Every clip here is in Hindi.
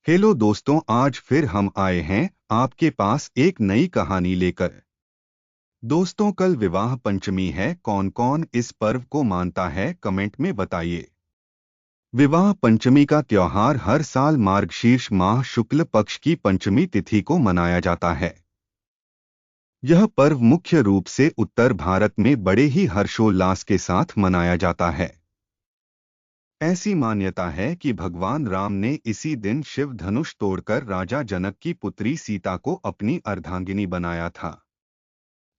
हेलो दोस्तों, आज फिर हम आए हैं आपके पास एक नई कहानी लेकर। दोस्तों, कल विवाह पंचमी है। कौन कौन इस पर्व को मानता है, कमेंट में बताइए। विवाह पंचमी का त्योहार हर साल मार्गशीर्ष माह शुक्ल पक्ष की पंचमी तिथि को मनाया जाता है। यह पर्व मुख्य रूप से उत्तर भारत में बड़े ही हर्षोल्लास के साथ मनाया जाता है। ऐसी मान्यता है कि भगवान राम ने इसी दिन शिव धनुष तोड़कर राजा जनक की पुत्री सीता को अपनी अर्धांगिनी बनाया था।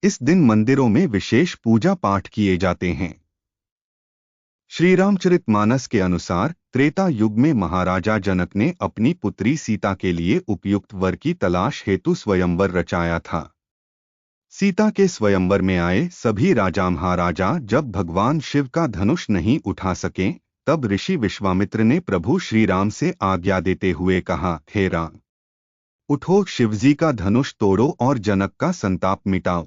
इस दिन मंदिरों में विशेष पूजा पाठ किए जाते हैं। श्री रामचरितमानस के अनुसार त्रेता युग में महाराजा जनक ने अपनी पुत्री सीता के लिए उपयुक्त वर की तलाश हेतु स्वयंवर रचाया था। सीता के स्वयंवर में आए सभी राजा महाराजा जब भगवान शिव का धनुष नहीं उठा सके, तब ऋषि विश्वामित्र ने प्रभु श्री राम से आज्ञा देते हुए कहा, हे राम, उठो, शिवजी का धनुष तोड़ो और जनक का संताप मिटाओ।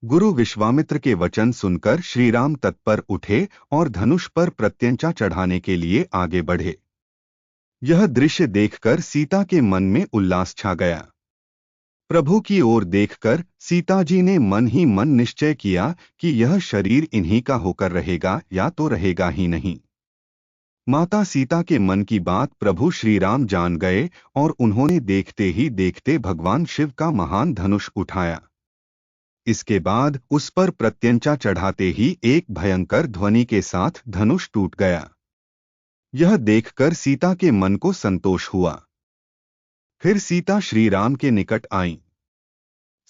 गुरु विश्वामित्र के वचन सुनकर श्री राम तत्पर उठे और धनुष पर प्रत्यंचा चढ़ाने के लिए आगे बढ़े। यह दृश्य देखकर सीता के मन में उल्लास छा गया। प्रभु की ओर देखकर सीता जी ने मन ही मन निश्चय किया कि यह शरीर इन्हीं का होकर रहेगा या तो रहेगा ही नहीं। माता सीता के मन की बात प्रभु श्री राम जान गए और उन्होंने देखते ही देखते भगवान शिव का महान धनुष उठाया। इसके बाद उस पर प्रत्यंचा चढ़ाते ही एक भयंकर ध्वनि के साथ धनुष टूट गया। यह देखकर सीता के मन को संतोष हुआ। फिर सीता श्री राम के निकट आईं।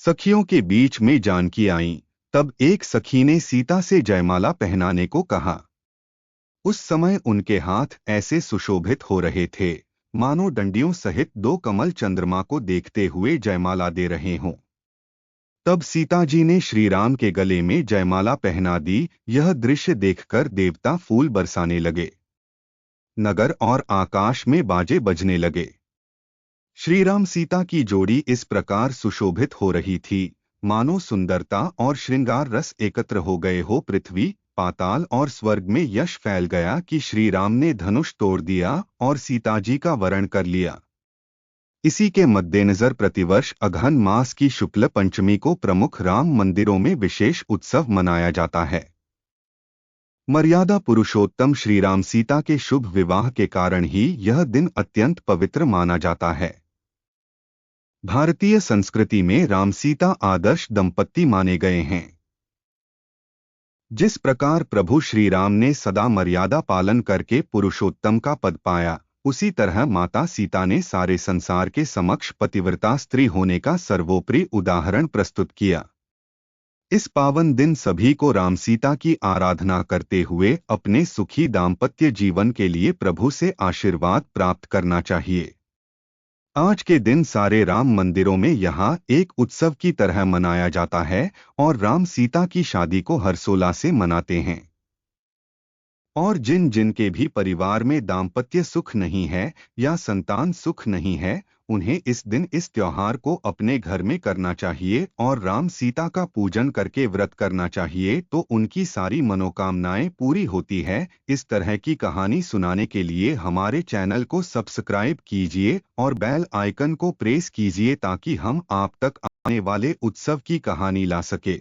सखियों के बीच में जानकी आईं। तब एक सखी ने सीता से जयमाला पहनाने को कहा। उस समय उनके हाथ ऐसे सुशोभित हो रहे थे मानो डंडियों सहित दो कमल चंद्रमा को देखते हुए जयमाला दे रहे हों। तब सीता जी ने श्री राम के गले में जयमाला पहना दी। यह दृश्य देखकर देवता फूल बरसाने लगे। नगर और आकाश में बाजे बजने लगे। श्री राम सीता की जोड़ी इस प्रकार सुशोभित हो रही थी मानो सुंदरता और श्रृंगार रस एकत्र हो गए हो। पृथ्वी, पाताल और स्वर्ग में यश फैल गया कि श्री राम ने धनुष तोड़ दिया और सीता जी का वरण कर लिया। इसी के मद्देनजर प्रतिवर्ष अगहन मास की शुक्ल पंचमी को प्रमुख राम मंदिरों में विशेष उत्सव मनाया जाता है। मर्यादा पुरुषोत्तम श्री राम सीता के शुभ विवाह के कारण ही यह दिन अत्यंत पवित्र माना जाता है। भारतीय संस्कृति में राम सीता आदर्श दंपत्ति माने गए हैं। जिस प्रकार प्रभु श्री राम ने सदा मर्यादा पालन करके पुरुषोत्तम का पद पाया, उसी तरह माता सीता ने सारे संसार के समक्ष पतिव्रता स्त्री होने का सर्वोपरि उदाहरण प्रस्तुत किया। इस पावन दिन सभी को राम सीता की आराधना करते हुए अपने सुखी दाम्पत्य जीवन के लिए प्रभु से आशीर्वाद प्राप्त करना चाहिए। आज के दिन सारे राम मंदिरों में यहाँ एक उत्सव की तरह मनाया जाता है और राम सीता की शादी को हर्षोल्लास से मनाते हैं। और जिन जिनके भी परिवार में दाम्पत्य सुख नहीं है या संतान सुख नहीं है, उन्हें इस दिन इस त्योहार को अपने घर में करना चाहिए और राम सीता का पूजन करके व्रत करना चाहिए, तो उनकी सारी मनोकामनाएं पूरी होती है। इस तरह की कहानी सुनाने के लिए हमारे चैनल को सब्सक्राइब कीजिए और बेल आइकन को प्रेस कीजिए ताकि हम आप तक आने वाले उत्सव की कहानी ला सके।